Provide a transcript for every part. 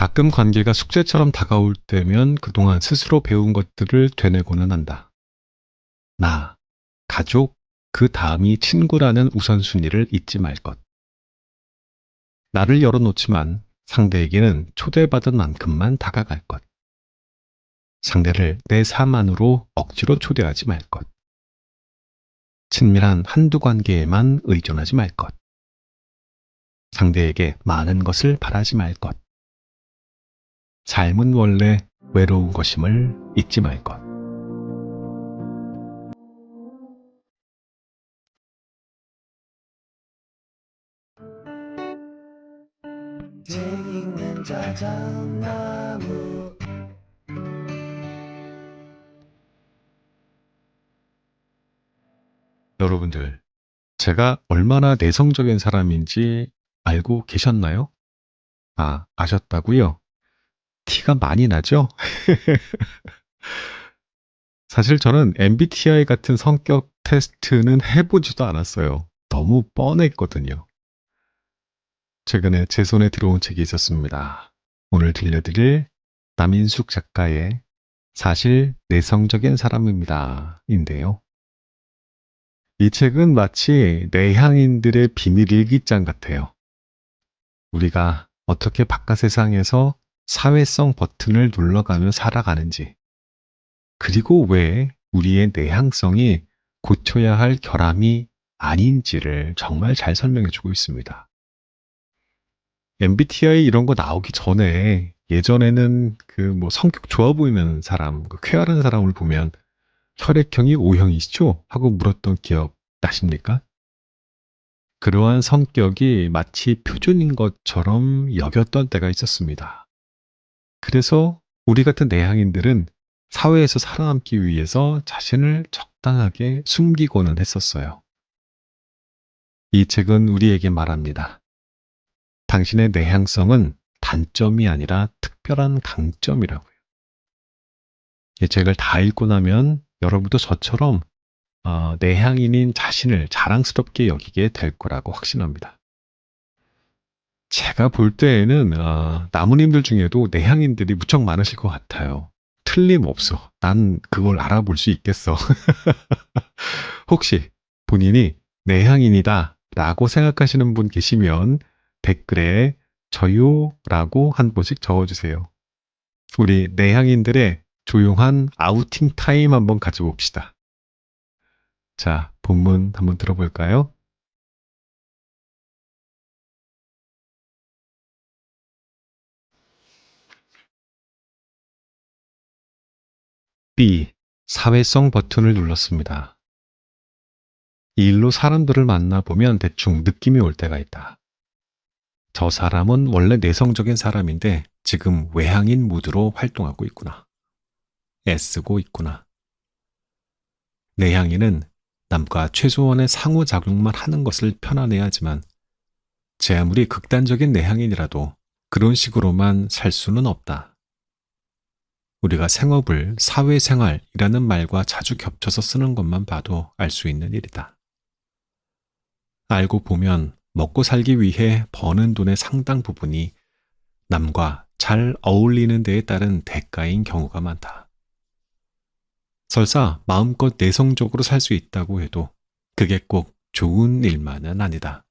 가끔 관계가 숙제처럼 다가올 때면 그동안 스스로 배운 것들을 되뇌고는 한다. 나, 가족, 그 다음이 친구라는 우선순위를 잊지 말 것. 나를 열어놓지만 상대에게는 초대받은 만큼만 다가갈 것. 상대를 내 삶 안으로 억지로 초대하지 말 것. 친밀한 한두 관계에만 의존하지 말 것. 상대에게 많은 것을 바라지 말 것. 삶은 원래 외로운 것임을 잊지 말 것. 책 읽는 자작나무. 여러분들, 제가 얼마나 내성적인 사람인지 알고 계셨나요? 아, 아셨다고요? 티가 많이 나죠? 사실 저는 MBTI 같은 성격 테스트는 해보지도 않았어요. 너무 뻔했거든요. 최근에 제 손에 들어온 책이 있었습니다. 오늘 들려드릴 남인숙 작가의 사실 내성적인 사람입니다. 인데요. 이 책은 마치 내향인들의 비밀 일기장 같아요. 우리가 어떻게 바깥 세상에서 사회성 버튼을 눌러가며 살아가는지, 그리고 왜 우리의 내향성이 고쳐야 할 결함이 아닌지를 정말 잘 설명해주고 있습니다. MBTI 이런 거 나오기 전에 예전에는 그 뭐 성격 좋아 보이는 사람, 그 쾌활한 사람을 보면 혈액형이 O형이시죠? 하고 물었던 기억 나십니까? 그러한 성격이 마치 표준인 것처럼 여겼던 때가 있었습니다. 그래서 우리 같은 내향인들은 사회에서 살아남기 위해서 자신을 적당하게 숨기고는 했었어요. 이 책은 우리에게 말합니다. 당신의 내향성은 단점이 아니라 특별한 강점이라고요. 이 책을 다 읽고 나면 여러분도 저처럼 내향인인 자신을 자랑스럽게 여기게 될 거라고 확신합니다. 제가 볼 때에는 나무님들 중에도 내향인들이 무척 많으실 것 같아요. 틀림없어. 난 그걸 알아볼 수 있겠어. 혹시 본인이 내향인이다 라고 생각하시는 분 계시면 댓글에 저요라고 한 번씩 적어주세요. 우리 내향인들의 조용한 아우팅 타임 한번 가져봅시다. 자, 본문 한번 들어볼까요? B. 사회성 버튼을 눌렀습니다. 이 일로 사람들을 만나보면 대충 느낌이 올 때가 있다. 저 사람은 원래 내성적인 사람인데 지금 외향인 모드로 활동하고 있구나. 애쓰고 있구나. 내향인은 남과 최소한의 상호작용만 하는 것을 편안해야 하지만 제 아무리 극단적인 내향인이라도 그런 식으로만 살 수는 없다. 우리가 생업을 사회생활이라는 말과 자주 겹쳐서 쓰는 것만 봐도 알 수 있는 일이다. 알고 보면 먹고 살기 위해 버는 돈의 상당 부분이 남과 잘 어울리는 데에 따른 대가인 경우가 많다. 설사 마음껏 내성적으로 살 수 있다고 해도 그게 꼭 좋은 일만은 아니다.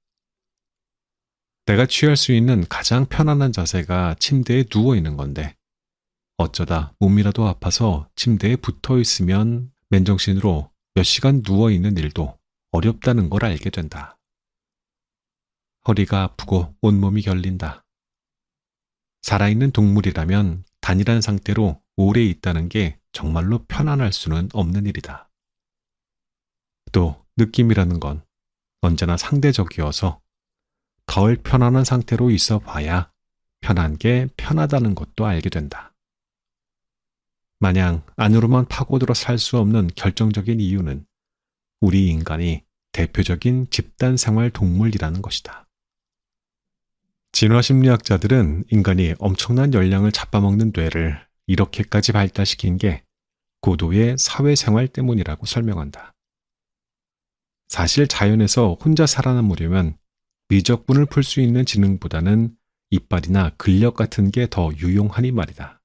내가 취할 수 있는 가장 편안한 자세가 침대에 누워 있는 건데 어쩌다 몸이라도 아파서 침대에 붙어 있으면 맨정신으로 몇 시간 누워 있는 일도 어렵다는 걸 알게 된다. 허리가 아프고 온몸이 결린다. 살아있는 동물이라면 단일한 상태로 오래 있다는 게 정말로 편안할 수는 없는 일이다. 또 느낌이라는 건 언제나 상대적이어서 덜 편안한 상태로 있어 봐야 편한 게 편하다는 것도 알게 된다. 마냥 안으로만 파고들어 살 수 없는 결정적인 이유는 우리 인간이 대표적인 집단 생활 동물이라는 것이다. 진화심리학자들은 인간이 엄청난 열량을 잡아먹는 뇌를 이렇게까지 발달시킨 게 고도의 사회생활 때문이라고 설명한다. 사실 자연에서 혼자 살아남으려면 미적분을 풀 수 있는 지능보다는 이빨이나 근력 같은 게 더 유용하니 말이다.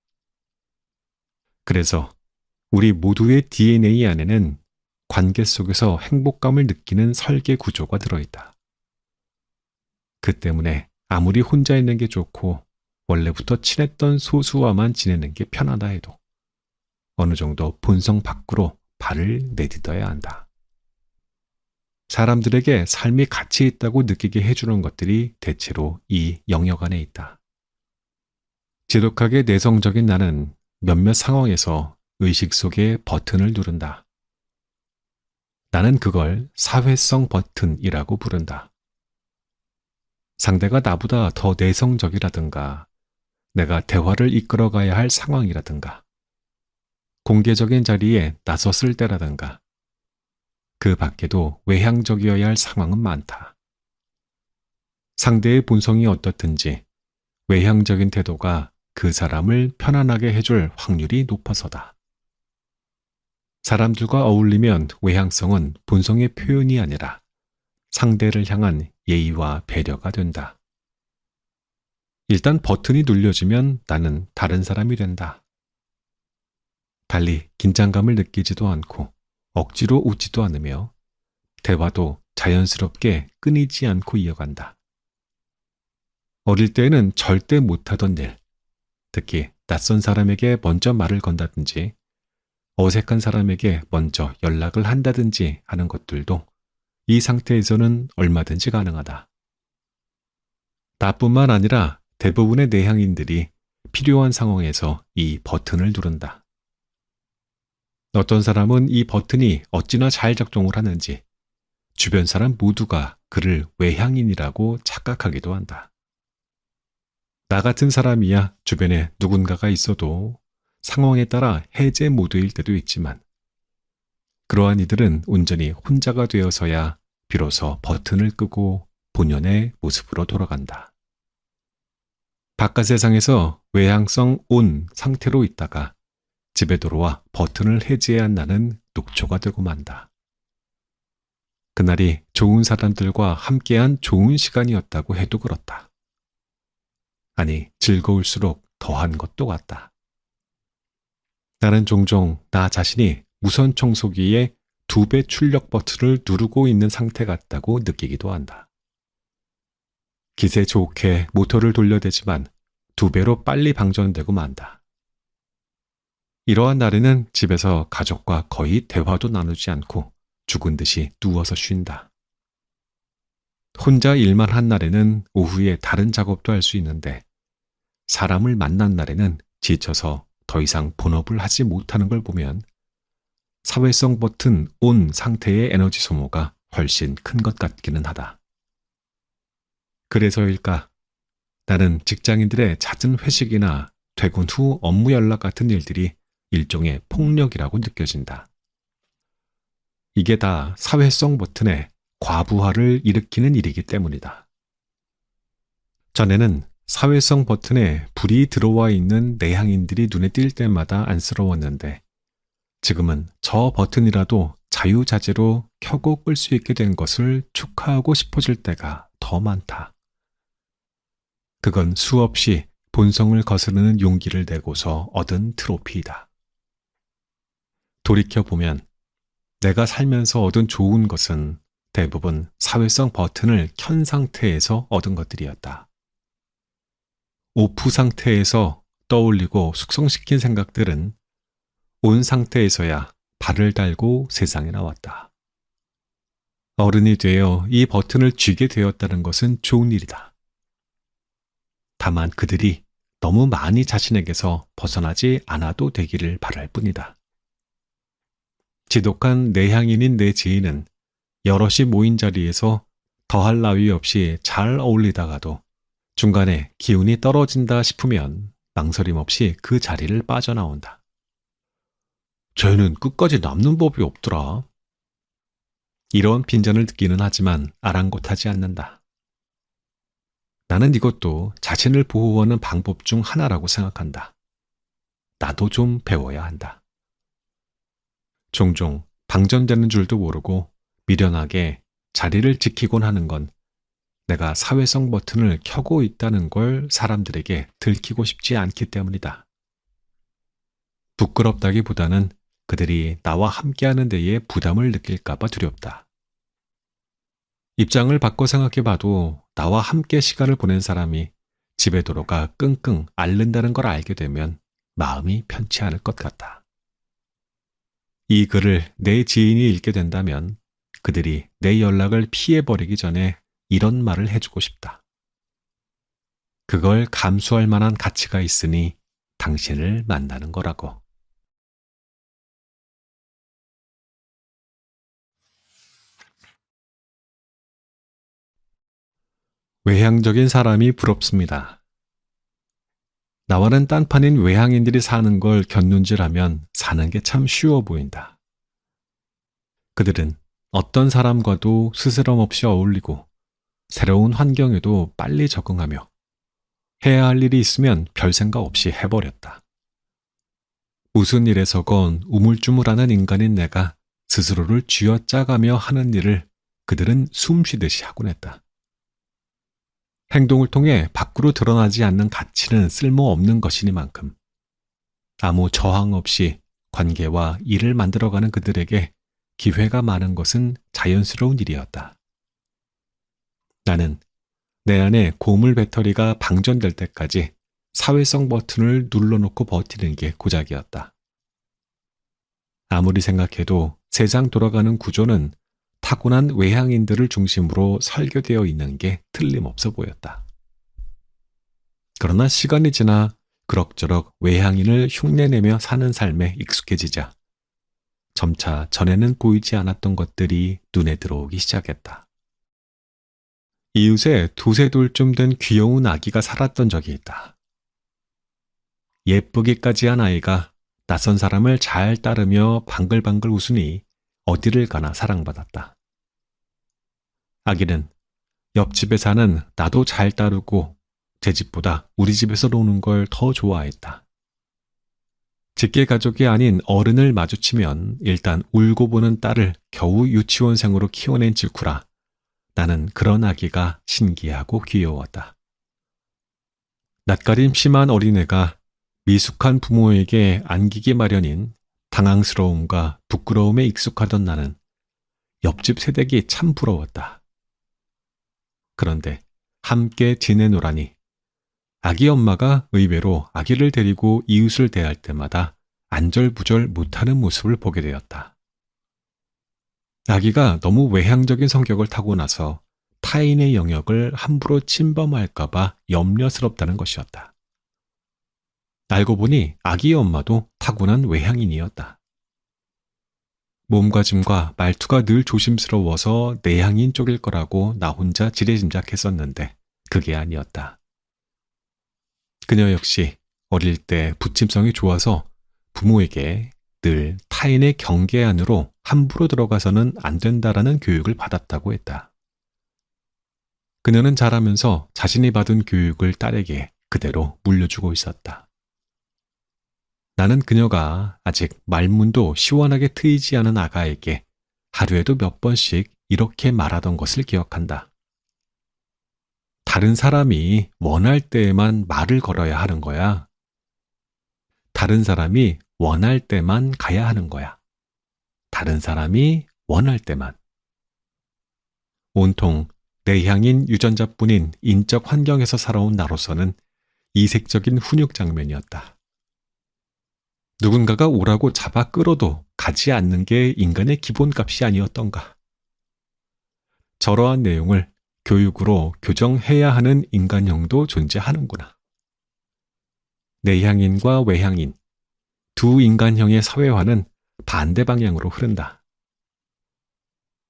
그래서 우리 모두의 DNA 안에는 관계 속에서 행복감을 느끼는 설계 구조가 들어있다. 그 때문에 아무리 혼자 있는 게 좋고 원래부터 친했던 소수와만 지내는 게 편하다 해도 어느 정도 본성 밖으로 발을 내딛어야 한다. 사람들에게 삶이 가치 있다고 느끼게 해주는 것들이 대체로 이 영역 안에 있다. 지독하게 내성적인 나는 몇몇 상황에서 의식 속에 버튼을 누른다. 나는 그걸 사회성 버튼이라고 부른다. 상대가 나보다 더 내성적이라든가 내가 대화를 이끌어가야 할 상황이라든가 공개적인 자리에 나섰을 때라든가 그 밖에도 외향적이어야 할 상황은 많다. 상대의 본성이 어떻든지 외향적인 태도가 그 사람을 편안하게 해줄 확률이 높아서다. 사람들과 어울리면 외향성은 본성의 표현이 아니라 상대를 향한 예의와 배려가 된다. 일단 버튼이 눌려지면 나는 다른 사람이 된다. 달리 긴장감을 느끼지도 않고 억지로 웃지도 않으며 대화도 자연스럽게 끊이지 않고 이어간다. 어릴 때에는 절대 못하던 일, 특히 낯선 사람에게 먼저 말을 건다든지 어색한 사람에게 먼저 연락을 한다든지 하는 것들도 이 상태에서는 얼마든지 가능하다. 나뿐만 아니라 대부분의 내향인들이 필요한 상황에서 이 버튼을 누른다. 어떤 사람은 이 버튼이 어찌나 잘 작동을 하는지 주변 사람 모두가 그를 외향인이라고 착각하기도 한다. 나 같은 사람이야 주변에 누군가가 있어도 상황에 따라 해제 모드일 때도 있지만 그러한 이들은 온전히 혼자가 되어서야 비로소 버튼을 끄고 본연의 모습으로 돌아간다. 바깥 세상에서 외향성 온 상태로 있다가 집에 돌아와 버튼을 해제한 나는 녹초가 되고 만다. 그날이 좋은 사람들과 함께한 좋은 시간이었다고 해도 그렇다. 아니, 즐거울수록 더한 것도 같다. 나는 종종 나 자신이 무선 청소기의 2배 출력 버튼을 누르고 있는 상태 같다고 느끼기도 한다. 기세 좋게 모터를 돌려대지만 2배로 빨리 방전되고 만다. 이러한 날에는 집에서 가족과 거의 대화도 나누지 않고 죽은 듯이 누워서 쉰다. 혼자 일만 한 날에는 오후에 다른 작업도 할 수 있는데 사람을 만난 날에는 지쳐서 더 이상 본업을 하지 못하는 걸 보면 사회성 버튼 온 상태의 에너지 소모가 훨씬 큰 것 같기는 하다. 그래서일까? 나는 직장인들의 잦은 회식이나 퇴근 후 업무 연락 같은 일들이 일종의 폭력이라고 느껴진다. 이게 다 사회성 버튼의 과부하를 일으키는 일이기 때문이다. 전에는 사회성 버튼에 불이 들어와 있는 내향인들이 눈에 띌 때마다 안쓰러웠는데 지금은 저 버튼이라도 자유자재로 켜고 끌 수 있게 된 것을 축하하고 싶어질 때가 더 많다. 그건 수없이 본성을 거스르는 용기를 내고서 얻은 트로피이다. 돌이켜보면 내가 살면서 얻은 좋은 것은 대부분 사회성 버튼을 켠 상태에서 얻은 것들이었다. 오프 상태에서 떠올리고 숙성시킨 생각들은 온 상태에서야 발을 달고 세상에 나왔다. 어른이 되어 이 버튼을 쥐게 되었다는 것은 좋은 일이다. 다만 그들이 너무 많이 자신에게서 벗어나지 않아도 되기를 바랄 뿐이다. 지독한 내향인인 내 지인은 여럿이 모인 자리에서 더할 나위 없이 잘 어울리다가도 중간에 기운이 떨어진다 싶으면 망설임 없이 그 자리를 빠져나온다. 쟤는 끝까지 남는 법이 없더라. 이런 빈잔을 듣기는 하지만 아랑곳하지 않는다. 나는 이것도 자신을 보호하는 방법 중 하나라고 생각한다. 나도 좀 배워야 한다. 종종 방전되는 줄도 모르고 미련하게 자리를 지키곤 하는 건 내가 사회성 버튼을 켜고 있다는 걸 사람들에게 들키고 싶지 않기 때문이다. 부끄럽다기보다는 그들이 나와 함께하는 데에 부담을 느낄까봐 두렵다. 입장을 바꿔 생각해봐도 나와 함께 시간을 보낸 사람이 집에 들어가 끙끙 앓는다는 걸 알게 되면 마음이 편치 않을 것 같다. 이 글을 내 지인이 읽게 된다면 그들이 내 연락을 피해버리기 전에 이런 말을 해주고 싶다. 그걸 감수할 만한 가치가 있으니 당신을 만나는 거라고. 외향적인 사람이 부럽습니다. 나와는 딴판인 외향인들이 사는 걸 곁눈질하면 사는 게 참 쉬워 보인다. 그들은 어떤 사람과도 스스럼 없이 어울리고 새로운 환경에도 빨리 적응하며 해야 할 일이 있으면 별 생각 없이 해버렸다. 무슨 일에서건 우물쭈물하는 인간인 내가 스스로를 쥐어짜가며 하는 일을 그들은 숨쉬듯이 하곤 했다. 행동을 통해 밖으로 드러나지 않는 가치는 쓸모없는 것이니만큼 아무 저항 없이 관계와 일을 만들어가는 그들에게 기회가 많은 것은 자연스러운 일이었다. 나는 내 안에 고물 배터리가 방전될 때까지 사회성 버튼을 눌러놓고 버티는 게 고작이었다. 아무리 생각해도 세상 돌아가는 구조는 타고난 외향인들을 중심으로 설계되어 있는 게 틀림없어 보였다. 그러나 시간이 지나 그럭저럭 외향인을 흉내내며 사는 삶에 익숙해지자 점차 전에는 보이지 않았던 것들이 눈에 들어오기 시작했다. 이웃에 두세 돌쯤 된 귀여운 아기가 살았던 적이 있다. 예쁘기까지 한 아이가 낯선 사람을 잘 따르며 방글방글 웃으니 어디를 가나 사랑받았다. 아기는 옆집에 사는 나도 잘 따르고 제 집보다 우리 집에서 노는 걸 더 좋아했다. 직계 가족이 아닌 어른을 마주치면 일단 울고 보는 딸을 겨우 유치원생으로 키워낸 직후라 나는 그런 아기가 신기하고 귀여웠다. 낯가림 심한 어린애가 미숙한 부모에게 안기기 마련인 당황스러움과 부끄러움에 익숙하던 나는 옆집 세댁이 참 부러웠다. 그런데 함께 지내노라니 아기 엄마가 의외로 아기를 데리고 이웃을 대할 때마다 안절부절 못하는 모습을 보게 되었다. 아기가 너무 외향적인 성격을 타고 나서 타인의 영역을 함부로 침범할까봐 염려스럽다는 것이었다. 알고 보니 아기 엄마도 타고난 외향인이었다. 몸가짐과 말투가 늘 조심스러워서 내향인 쪽일 거라고 나 혼자 지레짐작했었는데 그게 아니었다. 그녀 역시 어릴 때 부침성이 좋아서 부모에게 늘 타인의 경계 안으로 함부로 들어가서는 안 된다라는 교육을 받았다고 했다. 그녀는 자라면서 자신이 받은 교육을 딸에게 그대로 물려주고 있었다. 나는 그녀가 아직 말문도 시원하게 트이지 않은 아가에게 하루에도 몇 번씩 이렇게 말하던 것을 기억한다. 다른 사람이 원할 때에만 말을 걸어야 하는 거야. 다른 사람이 원할 때만 가야 하는 거야. 다른 사람이 원할 때만. 온통 내향인 유전자뿐인 인적 환경에서 살아온 나로서는 이색적인 훈육 장면이었다. 누군가가 오라고 잡아 끌어도 가지 않는 게 인간의 기본값이 아니었던가. 저러한 내용을 교육으로 교정해야 하는 인간형도 존재하는구나. 내향인과 외향인, 두 인간형의 사회화는 반대 방향으로 흐른다.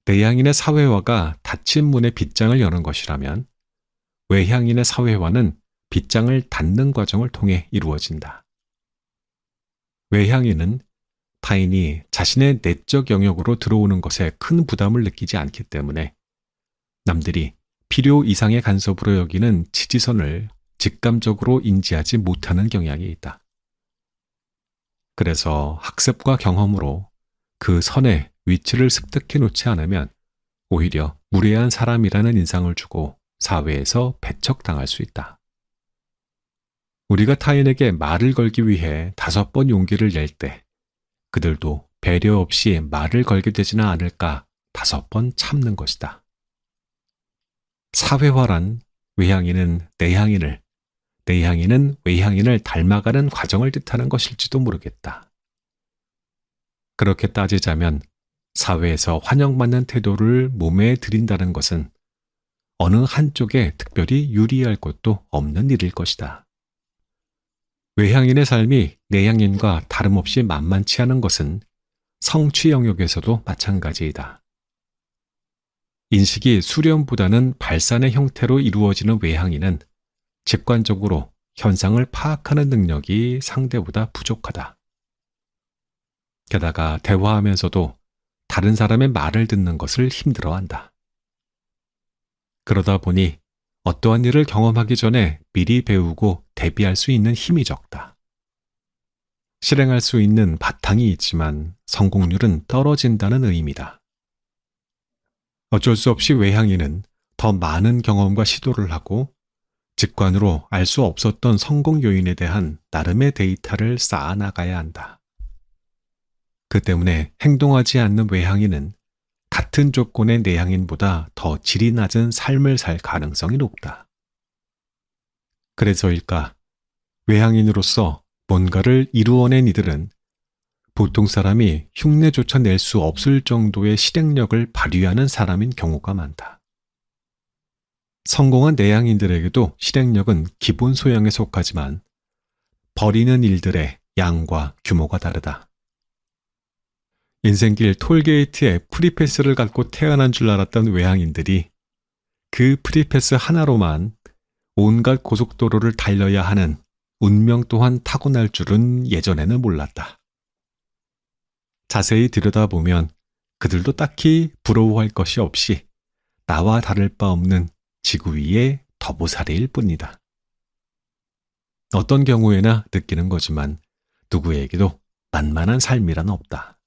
내향인의 사회화가 닫힌 문의 빗장을 여는 것이라면 외향인의 사회화는 빗장을 닫는 과정을 통해 이루어진다. 외향인은 타인이 자신의 내적 영역으로 들어오는 것에 큰 부담을 느끼지 않기 때문에 남들이 필요 이상의 간섭으로 여기는 지지선을 직감적으로 인지하지 못하는 경향이 있다. 그래서 학습과 경험으로 그 선에 위치를 습득해 놓지 않으면 오히려 무례한 사람이라는 인상을 주고 사회에서 배척당할 수 있다. 우리가 타인에게 말을 걸기 위해 5번 용기를 낼 때 그들도 배려 없이 말을 걸게 되지는 않을까 5번 참는 것이다. 사회화란 외향인은 내향인을, 내향인은 외향인을 닮아가는 과정을 뜻하는 것일지도 모르겠다. 그렇게 따지자면 사회에서 환영받는 태도를 몸에 들인다는 것은 어느 한쪽에 특별히 유리할 것도 없는 일일 것이다. 외향인의 삶이 내향인과 다름없이 만만치 않은 것은 성취 영역에서도 마찬가지이다. 인식이 수련보다는 발산의 형태로 이루어지는 외향인은 직관적으로 현상을 파악하는 능력이 상대보다 부족하다. 게다가 대화하면서도 다른 사람의 말을 듣는 것을 힘들어한다. 그러다 보니 어떠한 일을 경험하기 전에 미리 배우고 대비할 수 있는 힘이 적다. 실행할 수 있는 바탕이 있지만 성공률은 떨어진다는 의미다. 어쩔 수 없이 외향인은 더 많은 경험과 시도를 하고 직관으로 알 수 없었던 성공 요인에 대한 나름의 데이터를 쌓아나가야 한다. 그 때문에 행동하지 않는 외향인은 같은 조건의 내향인보다 더 질이 낮은 삶을 살 가능성이 높다. 그래서일까 외향인으로서 뭔가를 이루어낸 이들은 보통 사람이 흉내조차 낼 수 없을 정도의 실행력을 발휘하는 사람인 경우가 많다. 성공한 내향인들에게도 실행력은 기본 소양에 속하지만 벌이는 일들의 양과 규모가 다르다. 인생길 톨게이트에 프리패스를 갖고 태어난 줄 알았던 외향인들이 그 프리패스 하나로만 온갖 고속도로를 달려야 하는 운명 또한 타고날 줄은 예전에는 몰랐다. 자세히 들여다보면 그들도 딱히 부러워할 것이 없이 나와 다를 바 없는 지구 위의 더보살이일 뿐이다. 어떤 경우에나 느끼는 거지만 누구에게도 만만한 삶이란 없다.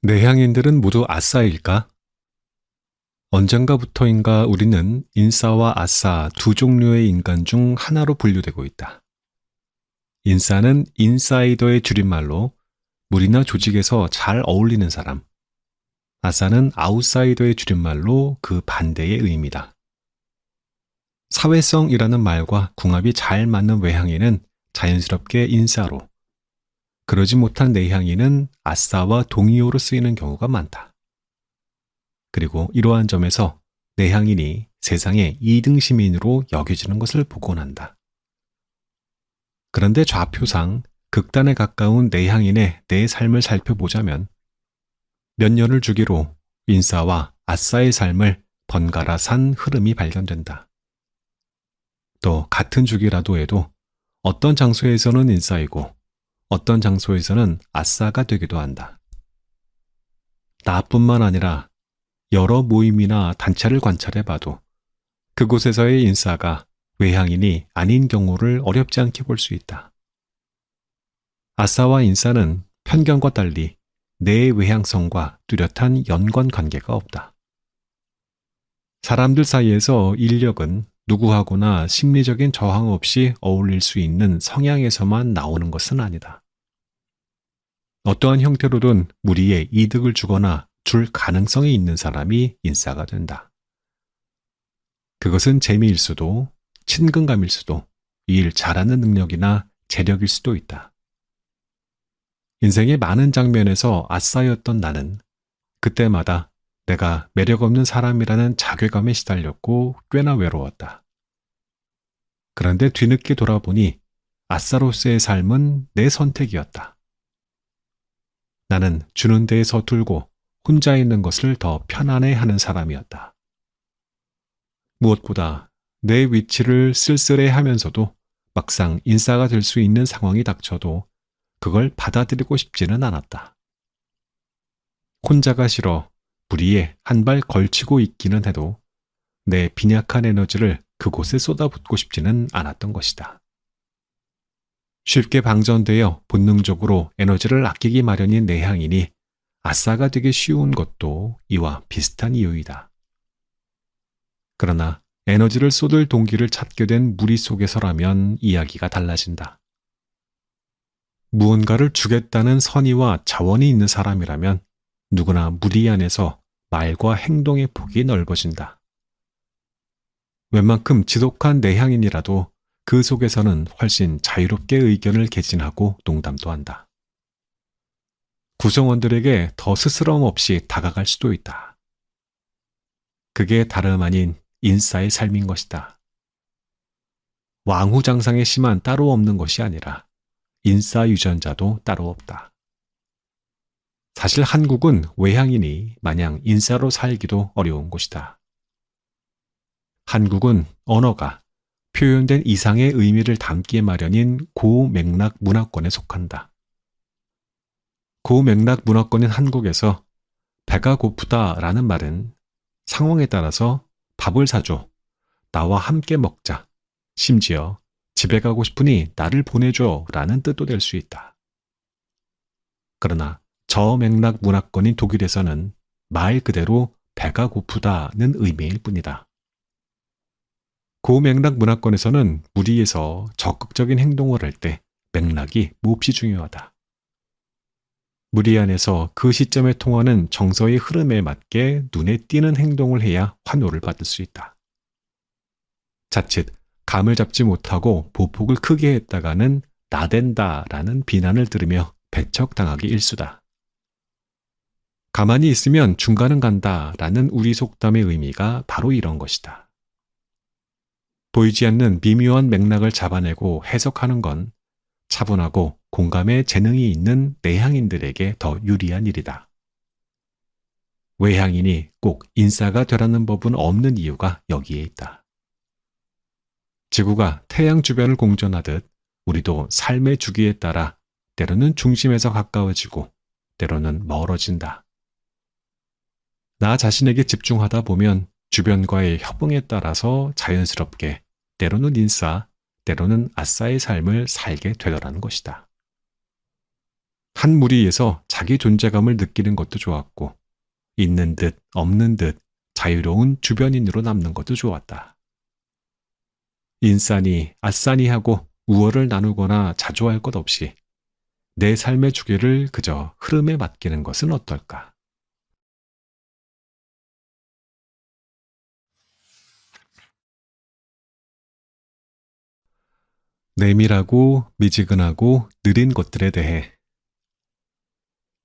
내향인들은 모두 아싸일까? 언젠가부터인가 우리는 인싸와 아싸 두 종류의 인간 중 하나로 분류되고 있다. 인싸는 인사이더의 줄임말로 무리나 조직에서 잘 어울리는 사람. 아싸는 아웃사이더의 줄임말로 그 반대의 의미다. 사회성이라는 말과 궁합이 잘 맞는 외향인은 자연스럽게 인싸로, 그러지 못한 내향인은 아싸와 동의어로 쓰이는 경우가 많다. 그리고 이러한 점에서 내향인이 세상의 2등 시민으로 여겨지는 것을 보곤 한다. 그런데 좌표상 극단에 가까운 내향인의 내 삶을 살펴보자면 몇 년을 주기로 인싸와 아싸의 삶을 번갈아 산 흐름이 발견된다. 또 같은 주기라도 해도 어떤 장소에서는 인싸이고 어떤 장소에서는 아싸가 되기도 한다. 나뿐만 아니라 여러 모임이나 단체를 관찰해봐도 그곳에서의 인싸가 외향인이 아닌 경우를 어렵지 않게 볼 수 있다. 아싸와 인싸는 편견과 달리 내 외향성과 뚜렷한 연관 관계가 없다. 사람들 사이에서 인력은 누구하고나 심리적인 저항 없이 어울릴 수 있는 성향에서만 나오는 것은 아니다. 어떠한 형태로든 무리에 이득을 주거나 줄 가능성이 있는 사람이 인싸가 된다. 그것은 재미일 수도, 친근감일 수도, 일 잘하는 능력이나 재력일 수도 있다. 인생의 많은 장면에서 아싸였던 나는 그때마다 내가 매력 없는 사람이라는 자괴감에 시달렸고 꽤나 외로웠다. 그런데 뒤늦게 돌아보니 아싸로서의 삶은 내 선택이었다. 나는 주는 데에 서툴고 혼자 있는 것을 더 편안해하는 사람이었다. 무엇보다 내 위치를 쓸쓸해하면서도 막상 인싸가 될 수 있는 상황이 닥쳐도 그걸 받아들이고 싶지는 않았다. 혼자가 싫어 무리에 한 발 걸치고 있기는 해도 내 빈약한 에너지를 그곳에 쏟아붓고 싶지는 않았던 것이다. 쉽게 방전되어 본능적으로 에너지를 아끼기 마련인 내향인이 아싸가 되기 쉬운 것도 이와 비슷한 이유이다. 그러나 에너지를 쏟을 동기를 찾게 된 무리 속에서라면 이야기가 달라진다. 무언가를 주겠다는 선의와 자원이 있는 사람이라면 누구나 무리 안에서 말과 행동의 폭이 넓어진다. 웬만큼 지독한 내향인이라도 그 속에서는 훨씬 자유롭게 의견을 개진하고 농담도 한다. 구성원들에게 더 스스럼 없이 다가갈 수도 있다. 그게 다름 아닌 인싸의 삶인 것이다. 왕후장상의 심한 따로 없는 것이 아니라 인싸 유전자도 따로 없다. 사실 한국은 외향인이 마냥 인싸로 살기도 어려운 곳이다. 한국은 언어가 표현된 이상의 의미를 담기 마련인 고맥락 문화권에 속한다. 고맥락 문화권인 한국에서 배가 고프다라는 말은 상황에 따라서 밥을 사줘, 나와 함께 먹자, 심지어 집에 가고 싶으니 나를 보내줘 라는 뜻도 될 수 있다. 그러나 저맥락 문화권인 독일에서는 말 그대로 배가 고프다는 의미일 뿐이다. 고맥락 문화권에서는 무리에서 적극적인 행동을 할 때 맥락이 몹시 중요하다. 무리 안에서 그 시점에 통하는 정서의 흐름에 맞게 눈에 띄는 행동을 해야 환호를 받을 수 있다. 자칫 감을 잡지 못하고 보폭을 크게 했다가는 나댄다라는 비난을 들으며 배척당하기 일쑤다. 가만히 있으면 중간은 간다라는 우리 속담의 의미가 바로 이런 것이다. 보이지 않는 미묘한 맥락을 잡아내고 해석하는 건 차분하고 공감에 재능이 있는 내향인들에게 더 유리한 일이다. 외향인이 꼭 인싸가 되라는 법은 없는 이유가 여기에 있다. 지구가 태양 주변을 공전하듯 우리도 삶의 주기에 따라 때로는 중심에서 가까워지고 때로는 멀어진다. 나 자신에게 집중하다 보면 주변과의 협응에 따라서 자연스럽게 때로는 인싸, 때로는 아싸의 삶을 살게 되더라는 것이다. 한 무리에서 자기 존재감을 느끼는 것도 좋았고 있는 듯 없는 듯 자유로운 주변인으로 남는 것도 좋았다. 인싸니 아싸니 하고 우월을 나누거나 자조할 것 없이 내 삶의 주기를 그저 흐름에 맡기는 것은 어떨까? 내밀하고 미지근하고 느린 것들에 대해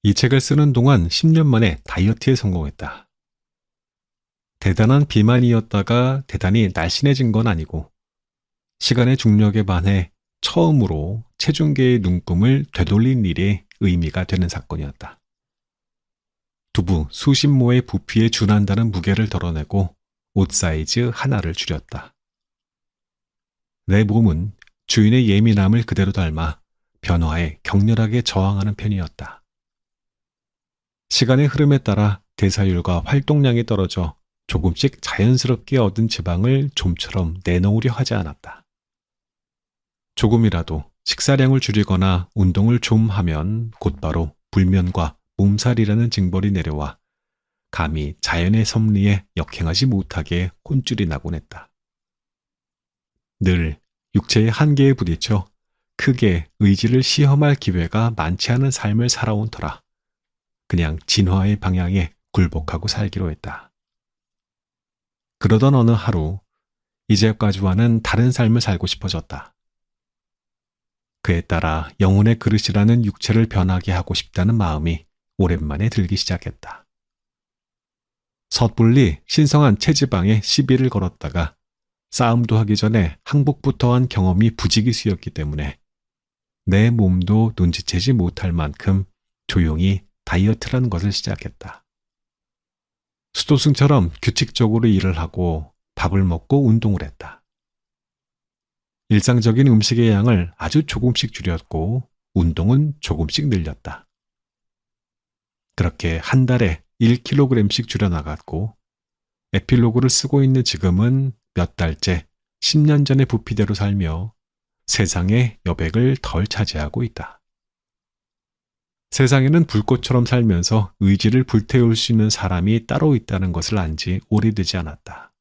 이 책을 쓰는 동안 10년 만에 다이어트에 성공했다. 대단한 비만이었다가 대단히 날씬해진 건 아니고 시간의 중력에 반해 처음으로 체중계의 눈금을 되돌린 일에 의미가 되는 사건이었다. 두부 수십 모의 부피에 준한다는 무게를 덜어내고 옷 사이즈 하나를 줄였다. 내 몸은 주인의 예민함을 그대로 닮아 변화에 격렬하게 저항하는 편이었다. 시간의 흐름에 따라 대사율과 활동량이 떨어져 조금씩 자연스럽게 얻은 지방을 좀처럼 내놓으려 하지 않았다. 조금이라도 식사량을 줄이거나 운동을 좀 하면 곧바로 불면과 몸살이라는 징벌이 내려와 감히 자연의 섭리에 역행하지 못하게 혼쭐이 나곤 했다. 늘 육체의 한계에 부딪혀 크게 의지를 시험할 기회가 많지 않은 삶을 살아온 터라 그냥 진화의 방향에 굴복하고 살기로 했다. 그러던 어느 하루 이제까지와는 다른 삶을 살고 싶어졌다. 그에 따라 영혼의 그릇이라는 육체를 변하게 하고 싶다는 마음이 오랜만에 들기 시작했다. 섣불리 신성한 체지방에 시비를 걸었다가 싸움도 하기 전에 항복부터 한 경험이 부지기수였기 때문에 내 몸도 눈치채지 못할 만큼 조용히 다이어트라는 것을 시작했다. 수도승처럼 규칙적으로 일을 하고 밥을 먹고 운동을 했다. 일상적인 음식의 양을 아주 조금씩 줄였고 운동은 조금씩 늘렸다. 그렇게 한 달에 1kg씩 줄여나갔고 에필로그를 쓰고 있는 지금은 몇 달째 10년 전의 부피대로 살며 세상의 여백을 덜 차지하고 있다. 세상에는 불꽃처럼 살면서 의지를 불태울 수 있는 사람이 따로 있다는 것을 안 지 오래되지 않았다.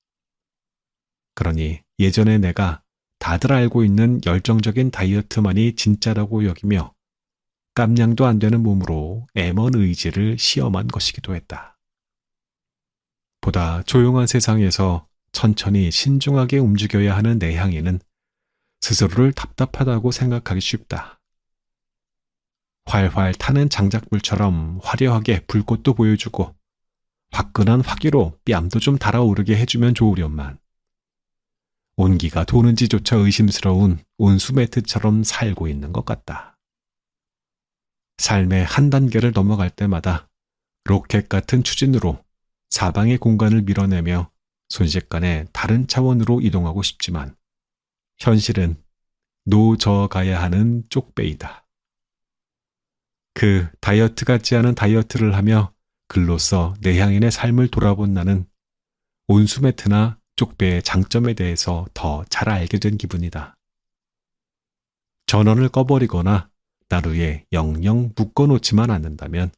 그러니 예전에 내가 다들 알고 있는 열정적인 다이어트만이 진짜라고 여기며 깜냥도 안 되는 몸으로 M1 의지를 시험한 것이기도 했다. 보다 조용한 세상에서 천천히 신중하게 움직여야 하는 내향인은 스스로를 답답하다고 생각하기 쉽다. 활활 타는 장작불처럼 화려하게 불꽃도 보여주고 화끈한 화기로 뺨도 좀 달아오르게 해주면 좋으련만 온기가 도는지조차 의심스러운 온수매트처럼 살고 있는 것 같다. 삶의 한 단계를 넘어갈 때마다 로켓 같은 추진으로 사방의 공간을 밀어내며 순식간에 다른 차원으로 이동하고 싶지만 현실은 노저 가야 하는 쪽배이다. 그 다이어트 같지 않은 다이어트를 하며 글로써 내향인의 삶을 돌아본 나는 온수매트나 쪽배의 장점에 대해서 더 잘 알게 된 기분이다. 전원을 꺼버리거나 나루에 영영 묶어놓지만 않는다면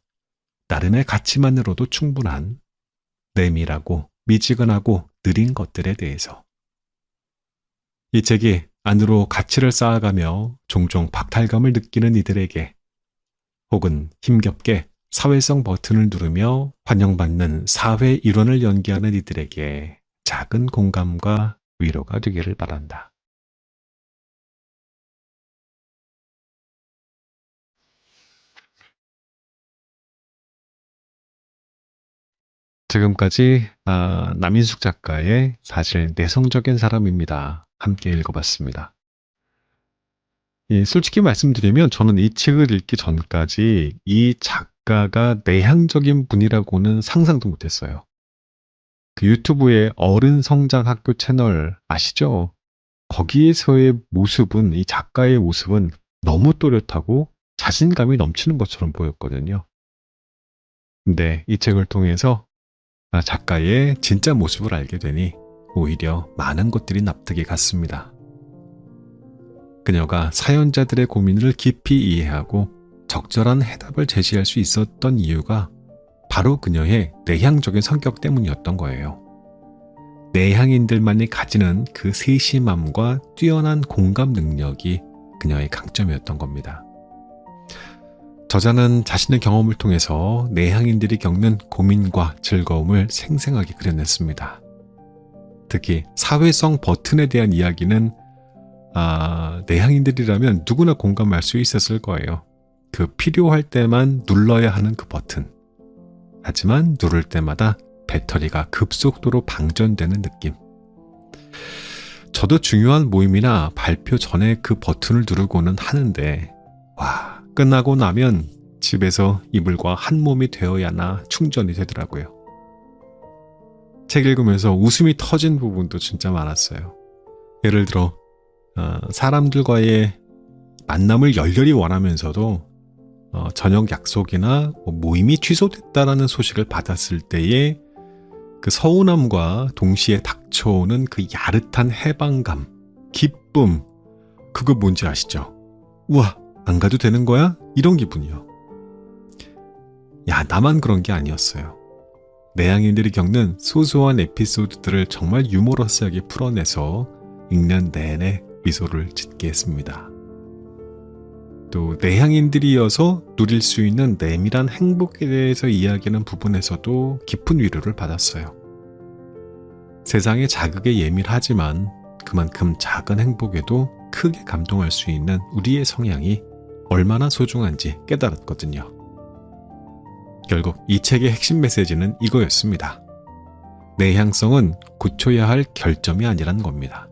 나름의 가치만으로도 충분한 내밀하고 미지근하고 느린 것들에 대해서. 이 책이 안으로 가치를 쌓아가며 종종 박탈감을 느끼는 이들에게 혹은 힘겹게 사회성 버튼을 누르며 환영받는 사회 일원을 연기하는 이들에게 작은 공감과 위로가 되기를 바란다. 지금까지 남인숙 작가의 사실 내성적인 사람입니다. 함께 읽어봤습니다. 솔직히 말씀드리면 저는 이 책을 읽기 전까지 이 작가가 내향적인 분이라고는 상상도 못했어요. 그 유튜브의 어른 성장 학교 채널 아시죠? 거기에서의 모습은, 이 작가의 모습은 너무 또렷하고 자신감이 넘치는 것처럼 보였거든요. 근데 이 책을 통해서 작가의 진짜 모습을 알게 되니 오히려 많은 것들이 납득이 갔습니다. 그녀가 사연자들의 고민을 깊이 이해하고 적절한 해답을 제시할 수 있었던 이유가 바로 그녀의 내향적인 성격 때문이었던 거예요. 내향인들만이 가지는 그 세심함과 뛰어난 공감 능력이 그녀의 강점이었던 겁니다. 저자는 자신의 경험을 통해서 내향인들이 겪는 고민과 즐거움을 생생하게 그려냈습니다. 특히 사회성 버튼에 대한 이야기는 내향인들이라면 누구나 공감할 수 있었을 거예요. 그 필요할 때만 눌러야 하는 그 버튼. 하지만 누를 때마다 배터리가 급속도로 방전되는 느낌. 저도 중요한 모임이나 발표 전에 그 버튼을 누르고는 하는데 끝나고 나면 집에서 이불과 한 몸이 되어야나 충전이 되더라고요. 책 읽으면서 웃음이 터진 부분도 진짜 많았어요. 예를 들어 사람들과의 만남을 열렬히 원하면서도 저녁 약속이나 모임이 취소됐다라는 소식을 받았을 때의 그 서운함과 동시에 닥쳐오는 그 야릇한 해방감, 기쁨, 그거 뭔지 아시죠? 우와, 안 가도 되는 거야? 이런 기분이요. 야, 나만 그런 게 아니었어요. 내향인들이 겪는 소소한 에피소드들을 정말 유머러스하게 풀어내서 읽는 내내 미소를 짓게 했습니다. 또 내향인들이어서 누릴 수 있는 내밀한 행복에 대해서 이야기하는 부분에서도 깊은 위로를 받았어요. 세상의 자극에 예민하지만 그만큼 작은 행복에도 크게 감동할 수 있는 우리의 성향이 얼마나 소중한지 깨달았거든요. 결국 이 책의 핵심 메시지는 이거였습니다. 내향성은 굳혀야 할 결점이 아니란 겁니다.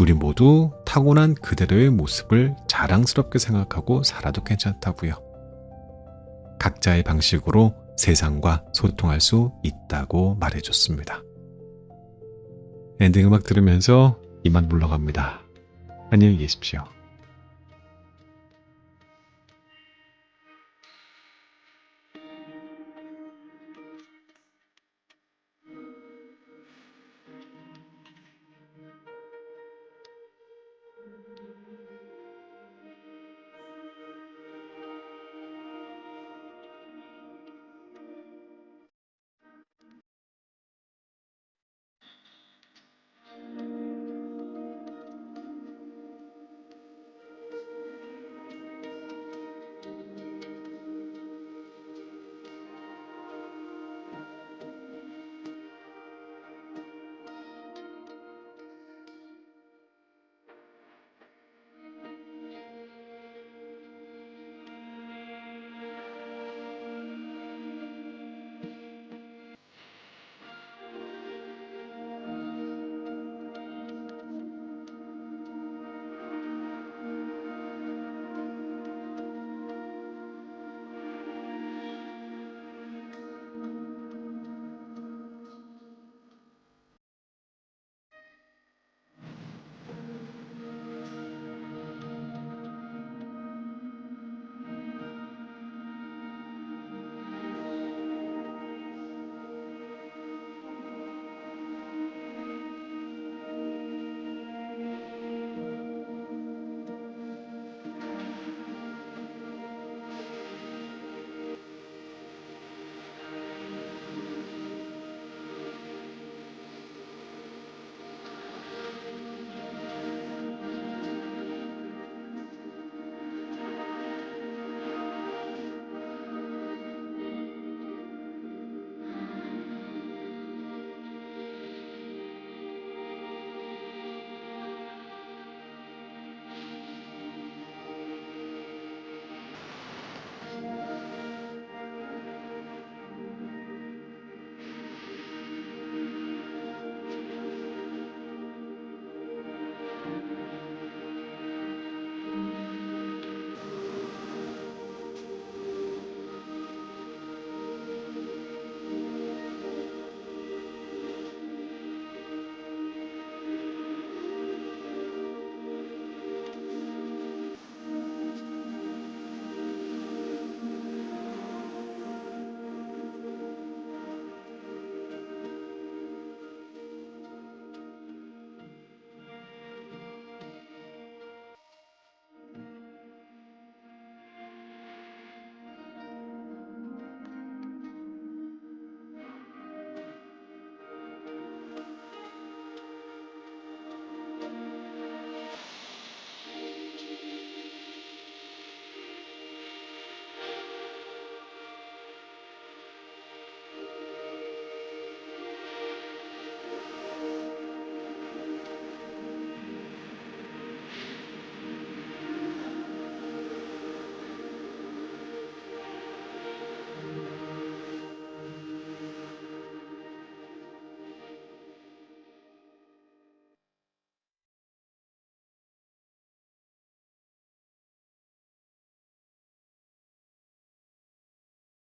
우리 모두 타고난 그대로의 모습을 자랑스럽게 생각하고 살아도 괜찮다고요. 각자의 방식으로 세상과 소통할 수 있다고 말해줬습니다. 엔딩 음악 들으면서 이만 물러갑니다. 안녕히 계십시오.